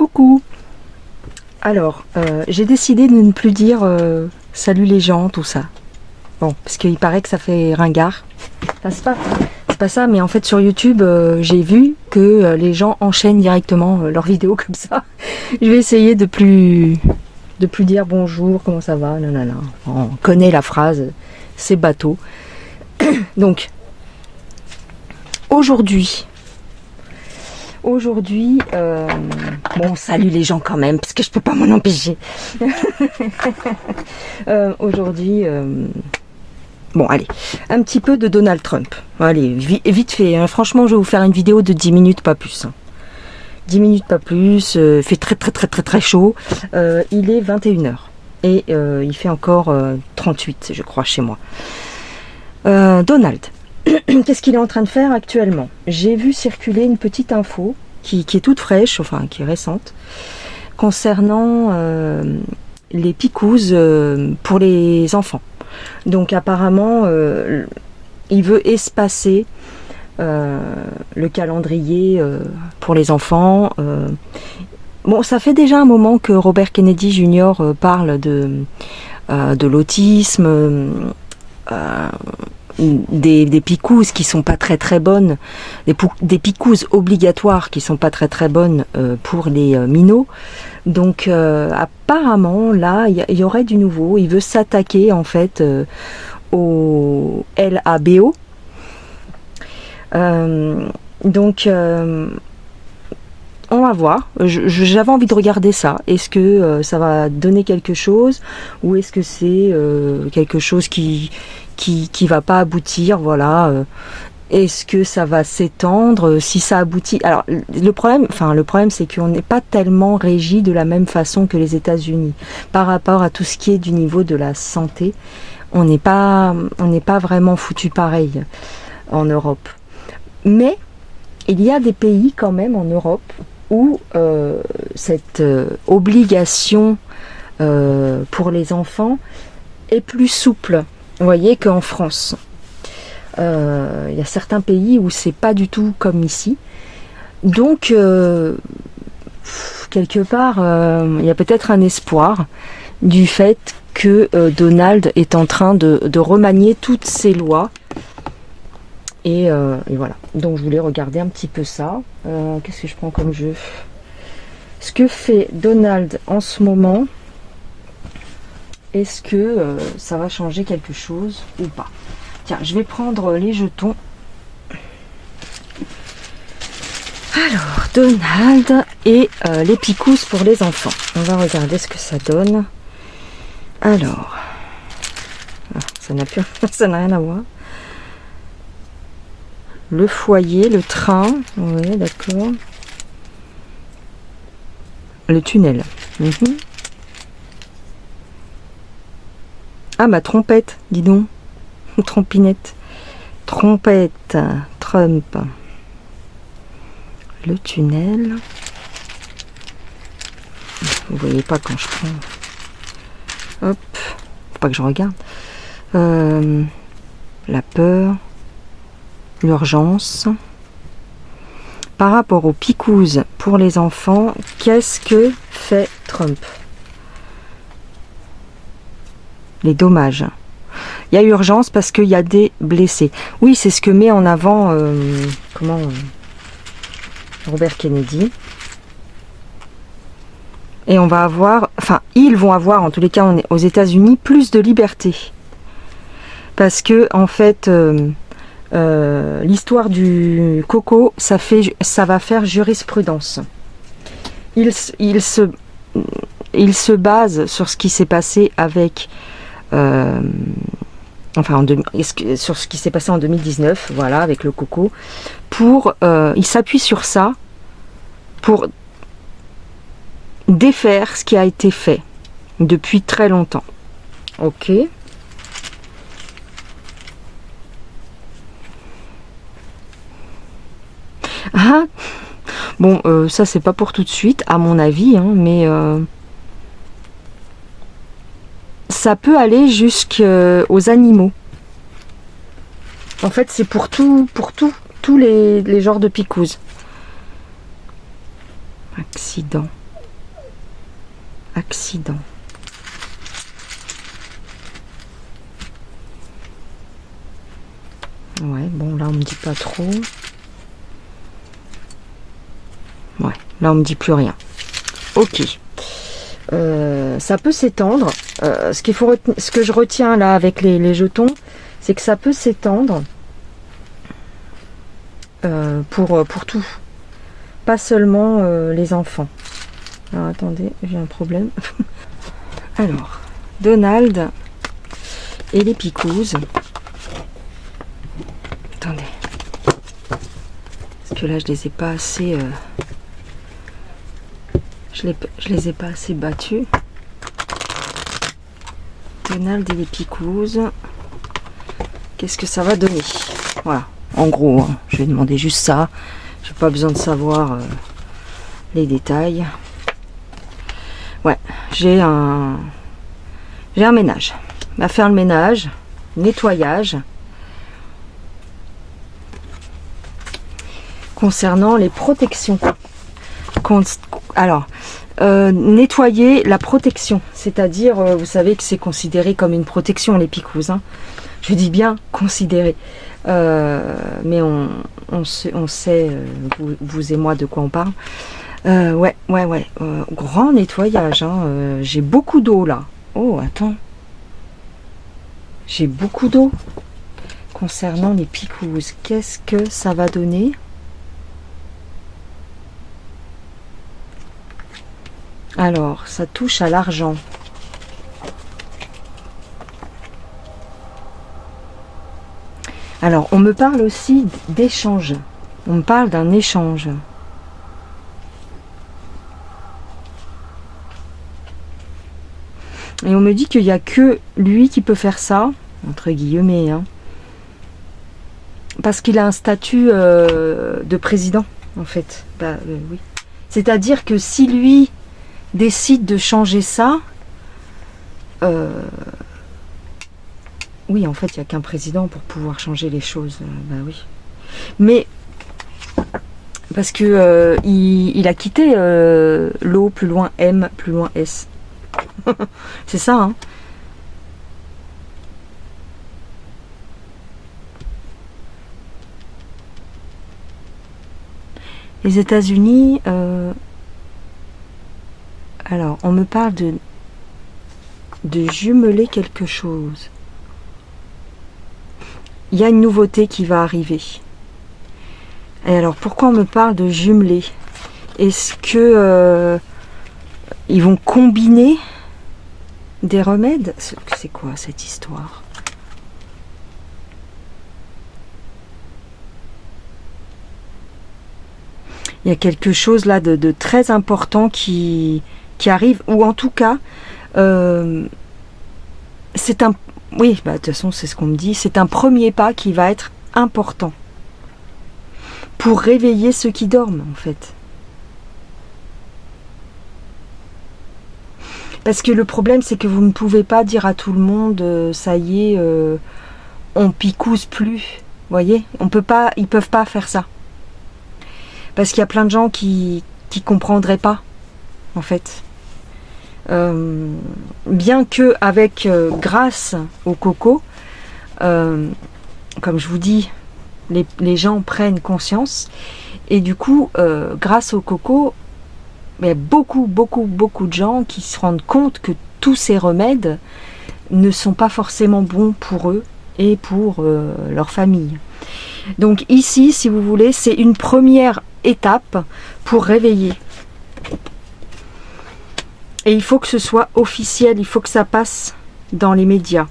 Coucou. Alors, j'ai décidé de ne plus dire salut les gens, tout ça. Bon, parce qu'il paraît que ça fait ringard. Enfin, c'est pas ça, mais en fait sur YouTube, j'ai vu que les gens enchaînent directement leurs vidéos comme ça. Je vais essayer de plus dire bonjour, comment ça va, nanana. On connaît la phrase, c'est bateau. Donc, aujourd'hui, bon, salut les gens quand même, parce que je peux pas m'en empêcher. Aujourd'hui, bon, allez, un petit peu de Donald Trump. Allez, vite fait, hein. Franchement, je vais vous faire une vidéo de 10 minutes, pas plus. 10 minutes, pas plus, fait très chaud. Il est 21h. Et il fait encore 38, je crois, chez moi. Donald. Qu'est-ce qu'il est en train de faire actuellement? J'ai vu circuler une petite info qui est toute fraîche, enfin qui est récente, concernant les picouzes pour les enfants. Donc apparemment, il veut espacer le calendrier pour les enfants. Bon, ça fait déjà un moment que Robert Kennedy Jr. Parle de l'autisme, des picouzes qui sont pas très bonnes, des picouzes obligatoires qui sont pas très bonnes pour les minots. Donc apparemment là il y aurait du nouveau. Il veut s'attaquer en fait au LABO. Donc on va voir. J'avais envie de regarder ça. Est-ce que ça va donner quelque chose ou est-ce que c'est quelque chose qui va pas aboutir, voilà. Est-ce que ça va s'étendre? Si ça aboutit, alors le problème c'est qu'on n'est pas tellement régi de la même façon que les États-Unis par rapport à tout ce qui est du niveau de la santé. On n'est pas vraiment foutu pareil en Europe. Mais il y a des pays quand même en Europe où cette obligation pour les enfants est plus souple. Vous voyez qu'en France, il y a certains pays où c'est pas du tout comme ici. Donc, quelque part, il y a peut-être un espoir du fait que Donald est en train de remanier toutes ces lois. Et voilà. Donc, je voulais regarder un petit peu ça. Qu'est-ce que je prends comme jeu? Ce que fait Donald en ce moment, est-ce que ça va changer quelque chose ou pas? Tiens, je vais prendre les jetons. Alors, Donald et les picousses pour les enfants. On va regarder ce que ça donne. Alors, ça n'a rien à voir. Le foyer, le train, oui, d'accord. Le tunnel. Ah, ma trompette, dis donc. Trompinette. Trompette, Trump. Le tunnel. Vous voyez pas quand je prends. Hop. Faut pas que je regarde. La peur. L'urgence. Par rapport aux picouzes pour les enfants, qu'est-ce que fait Trump? Les dommages. Il y a urgence parce qu'il y a des blessés. Oui, c'est ce que met en avant Robert Kennedy. Et on va avoir, enfin, ils vont avoir, en tous les cas, aux États-Unis, plus de liberté. Parce que, en fait, l'histoire du coco, ça va faire jurisprudence. Il se base sur ce qui s'est passé avec sur ce qui s'est passé en 2019, voilà, avec le coco, il s'appuie sur ça pour défaire ce qui a été fait depuis très longtemps. Ok. Ah, bon, ça c'est pas pour tout de suite, à mon avis, hein, mais ça peut aller jusqu'aux animaux. En fait, c'est pour tous les genres de picouzes. Accident. accident. Ouais, bon, là, on me dit pas trop. Ouais, là, on me dit plus rien. Ok. Ça peut s'étendre. Ce que je retiens là avec les jetons, c'est que ça peut s'étendre pour tout. Pas seulement les enfants. Alors, attendez, j'ai un problème. Alors, Donald et les picouses. Attendez. Parce que là, je les ai pas assez... je les ai pas assez battus. Donald et les picouses. Qu'est-ce que ça va donner? Voilà. En gros, hein, je vais demander juste ça. J'ai pas besoin de savoir les détails. Ouais, j'ai un ménage. On va faire le ménage, nettoyage. Concernant les protections. Alors, nettoyer la protection, c'est-à-dire, vous savez que c'est considéré comme une protection, les picouses. Hein. Je dis bien considéré. Mais on sait, vous et moi, de quoi on parle. Ouais. Grand nettoyage. Hein. J'ai beaucoup d'eau là. Oh, attends. J'ai beaucoup d'eau. Concernant les picouses, qu'est-ce que ça va donner? Alors, ça touche à l'argent. Alors, on me parle aussi d'échange. On me parle d'un échange. Et on me dit qu'il n'y a que lui qui peut faire ça, entre guillemets, hein, parce qu'il a un statut de président, en fait. Oui. C'est-à-dire que si lui décide de changer ça, oui, en fait, il n'y a qu'un président pour pouvoir changer les choses. Oui. Mais parce que il a quitté l'O plus loin M plus loin S. C'est ça, hein. Les États-Unis, alors, on me parle de jumeler quelque chose. Il y a une nouveauté qui va arriver. Et alors, pourquoi on me parle de jumeler? Est-ce que ils vont combiner des remèdes? C'est quoi cette histoire? Il y a quelque chose là de très important qui arrive, ou en tout cas, c'est un... Oui, de toute façon, c'est ce qu'on me dit. C'est un premier pas qui va être important pour réveiller ceux qui dorment, en fait. Parce que le problème, c'est que vous ne pouvez pas dire à tout le monde, ça y est, on picouse plus. Vous voyez, on peut pas, ils peuvent pas faire ça. Parce qu'il y a plein de gens qui comprendraient pas, en fait. Bien que avec grâce au coco, comme je vous dis, les gens prennent conscience, et du coup, grâce au coco, il y a beaucoup de gens qui se rendent compte que tous ces remèdes ne sont pas forcément bons pour eux et pour leur famille. Donc ici, si vous voulez, c'est une première étape pour réveiller. Et il faut que ce soit officiel, il faut que ça passe dans les médias.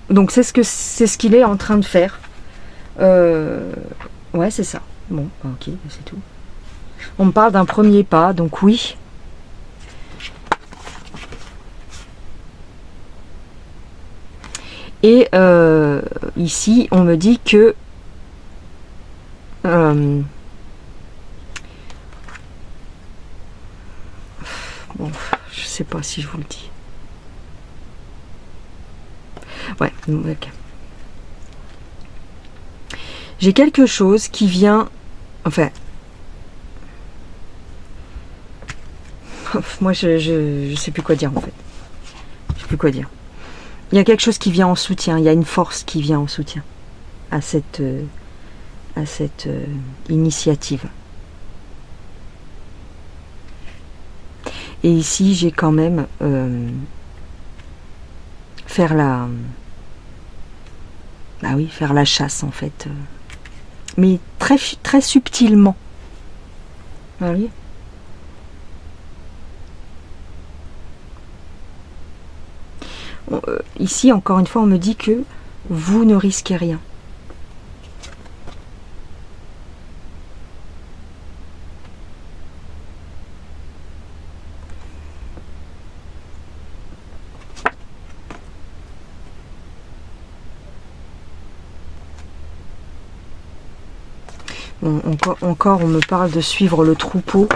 Donc c'est ce qu'il est en train de faire. Ouais, c'est ça. Bon, ok, c'est tout. On me parle d'un premier pas, donc oui. Et ici, on me dit que bon, je sais pas si je vous le dis. Ouais, ok. J'ai quelque chose qui vient... Enfin... moi je sais plus quoi dire en fait. Je sais plus quoi dire. Il y a quelque chose qui vient en soutien, il y a une force qui vient en soutien à cette initiative. Et ici, j'ai quand même faire la chasse en fait, mais très très subtilement. Vous voyez ? Ici, encore une fois, on me dit que vous ne risquez rien. Bon, encore, on me parle de suivre le troupeau.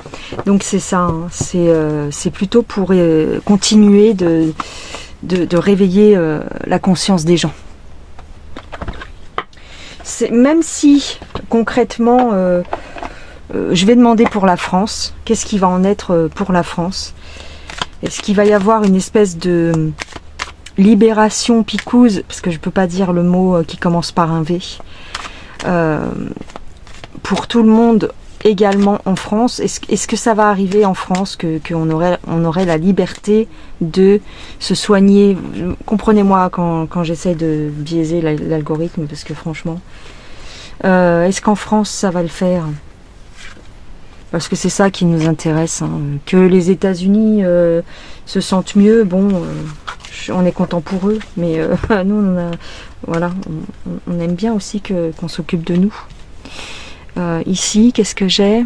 Donc c'est ça, hein, c'est plutôt pour continuer de réveiller la conscience des gens. Même si, concrètement, je vais demander pour la France, qu'est-ce qui va en être pour la France? Est-ce qu'il va y avoir une espèce de libération picouse, parce que je ne peux pas dire le mot qui commence par un V, pour tout le monde également en France? Est-ce que ça va arriver en France qu'on aurait la liberté de se soigner? Comprenez-moi quand j'essaie de biaiser l'algorithme, parce que franchement, est-ce qu'en France ça va le faire? Parce que c'est ça qui nous intéresse, hein. Que les États-Unis se sentent mieux, bon, on est content pour eux, mais nous on aime bien aussi qu'on s'occupe de nous. Ici, qu'est-ce que j'ai?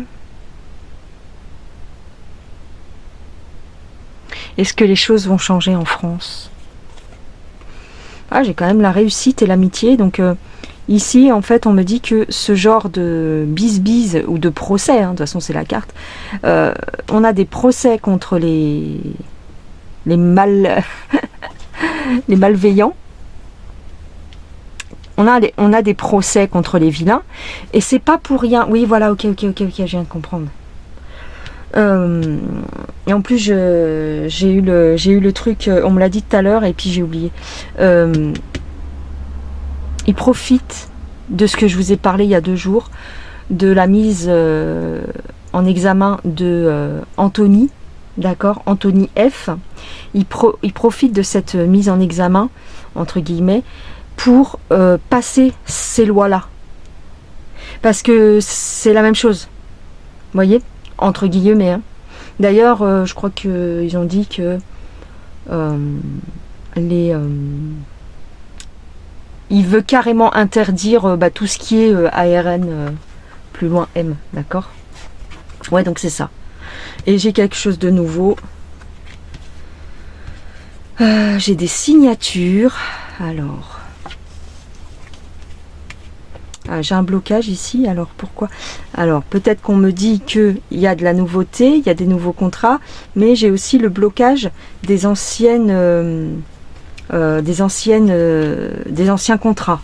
Est-ce que les choses vont changer en France? Ah, j'ai quand même la réussite et l'amitié. Donc ici, en fait, on me dit que ce genre de bise-bise ou de procès, hein, de toute façon c'est la carte, on a des procès contre les malveillants. On a des procès contre les vilains, et c'est pas pour rien. Oui, voilà, ok, je viens de comprendre. Et en plus, j'ai eu le truc, on me l'a dit tout à l'heure, et puis j'ai oublié. Ils profitent de ce que je vous ai parlé il y a 2 jours, de la mise en examen de Anthony, d'accord, Anthony F. Ils profitent de cette mise en examen, entre guillemets, pour passer ces lois-là. Parce que c'est la même chose. Vous voyez ? Entre guillemets. Hein. D'ailleurs, je crois qu'ils ont dit que il veut carrément interdire tout ce qui est ARN plus loin M. D'accord ? Ouais, donc c'est ça. Et j'ai quelque chose de nouveau. J'ai des signatures. Alors... j'ai un blocage ici, alors pourquoi? Alors peut-être qu'on me dit qu'il y a de la nouveauté, il y a des nouveaux contrats, mais j'ai aussi le blocage des anciens contrats.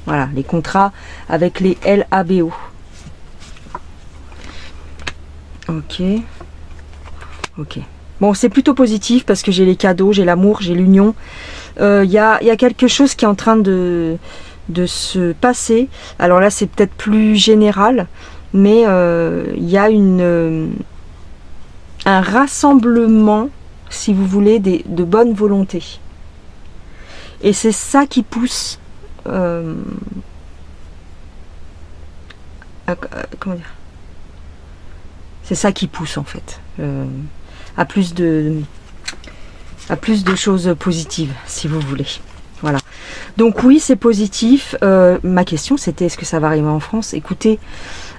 Voilà, les contrats avec les LABO. Ok. Bon, c'est plutôt positif parce que j'ai les cadeaux, j'ai l'amour, j'ai l'union. Il y a quelque chose qui est en train de se passer. Alors là, c'est peut-être plus général, mais il y a un rassemblement, si vous voulez, de bonne volonté. Et c'est ça qui pousse comment dire, c'est ça qui pousse en fait à plus de choses positives, si vous voulez. Voilà. Donc oui, c'est positif. Ma question, c'était est-ce que ça va arriver en France? Écoutez,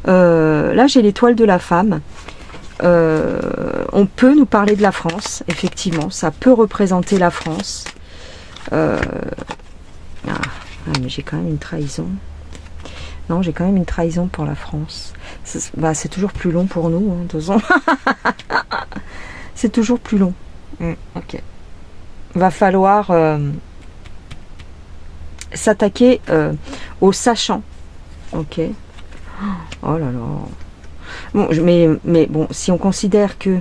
là j'ai l'étoile de la femme. On peut nous parler de la France, effectivement. Ça peut représenter la France. Mais j'ai quand même une trahison. Non, j'ai quand même une trahison pour la France. C'est toujours plus long pour nous, hein, 2 ans. C'est toujours plus long. Ok. Va falloir... s'attaquer aux sachants. Ok. Oh là là. Bon, mais bon, si on considère que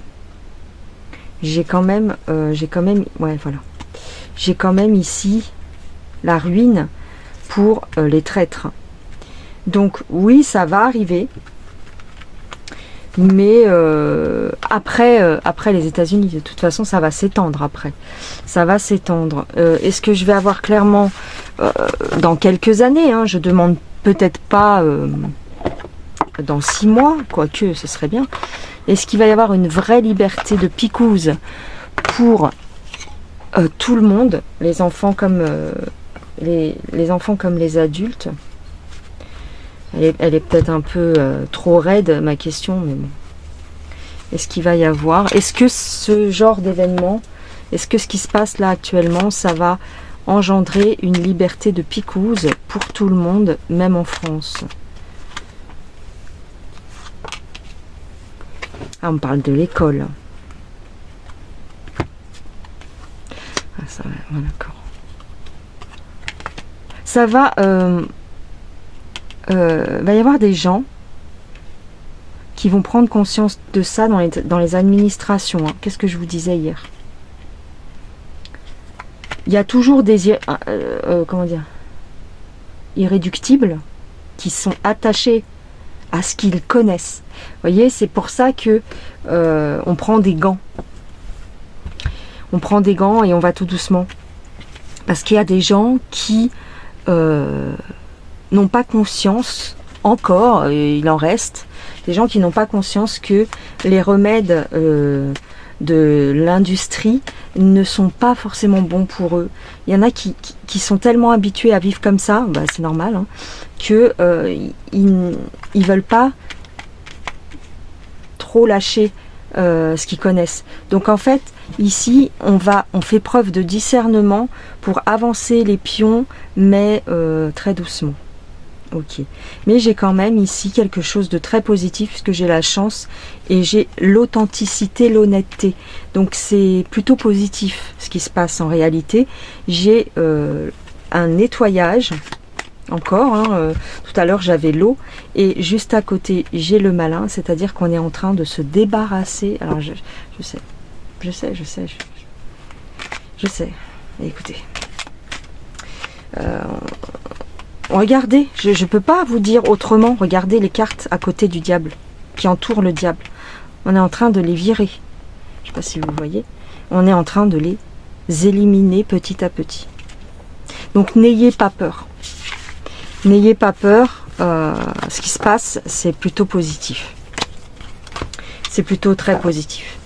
j'ai quand même, ouais, voilà. J'ai quand même ici la ruine pour les traîtres. Donc oui, ça va arriver. Mais après les États-Unis, de toute façon, ça va s'étendre après. Ça va s'étendre. Est-ce que je vais avoir clairement dans quelques années, hein, je demande peut-être pas dans 6 mois, quoique ce serait bien. Est-ce qu'il va y avoir une vraie liberté de picouse pour tout le monde, les enfants comme les enfants comme les adultes? Elle est peut-être un peu trop raide, ma question, mais bon. Est-ce qu'il va y avoir... Est-ce que ce genre d'événement, est-ce que ce qui se passe là actuellement, ça va engendrer une liberté de picouse pour tout le monde, même en France? Ah, on parle de l'école. Ah, ça va, bon, d'accord. Ça va... va y avoir des gens qui vont prendre conscience de ça dans les administrations. Hein. Qu'est-ce que je vous disais hier? Il y a toujours des comment dire, irréductibles qui sont attachés à ce qu'ils connaissent. Vous voyez, c'est pour ça que on prend des gants. On prend des gants et on va tout doucement. Parce qu'il y a des gens qui n'ont pas conscience, encore, il en reste, des gens qui n'ont pas conscience que les remèdes de l'industrie ne sont pas forcément bons pour eux. Il y en a qui sont tellement habitués à vivre comme ça, bah, c'est normal, hein, que ils veulent pas trop lâcher ce qu'ils connaissent. Donc en fait, ici, on fait preuve de discernement pour avancer les pions, mais très doucement. Ok, mais j'ai quand même ici quelque chose de très positif puisque j'ai la chance et j'ai l'authenticité, l'honnêteté. Donc c'est plutôt positif ce qui se passe en réalité. J'ai un nettoyage encore. Hein, tout à l'heure j'avais l'eau et juste à côté j'ai le malin, c'est-à-dire qu'on est en train de se débarrasser. Alors je sais. Écoutez. Regardez, je ne peux pas vous dire autrement, regardez les cartes à côté du diable, qui entourent le diable. On est en train de les virer. Je ne sais pas si vous voyez. On est en train de les éliminer petit à petit. Donc n'ayez pas peur. N'ayez pas peur. Ce qui se passe, c'est plutôt positif. C'est plutôt très positif.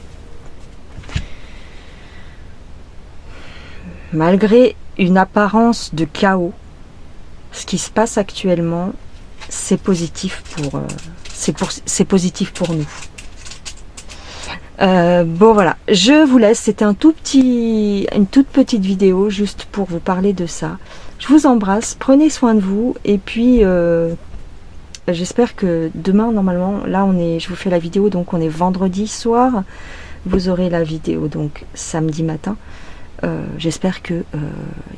Malgré une apparence de chaos, ce qui se passe actuellement, c'est positif c'est positif pour nous. Bon voilà, je vous laisse. C'était une toute petite vidéo juste pour vous parler de ça. Je vous embrasse, prenez soin de vous et puis j'espère que demain normalement, là je vous fais la vidéo donc on est vendredi soir. Vous aurez la vidéo donc samedi matin. J'espère que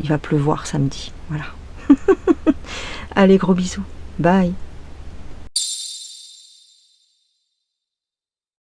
il va pleuvoir samedi. Voilà. Allez, gros bisous. Bye.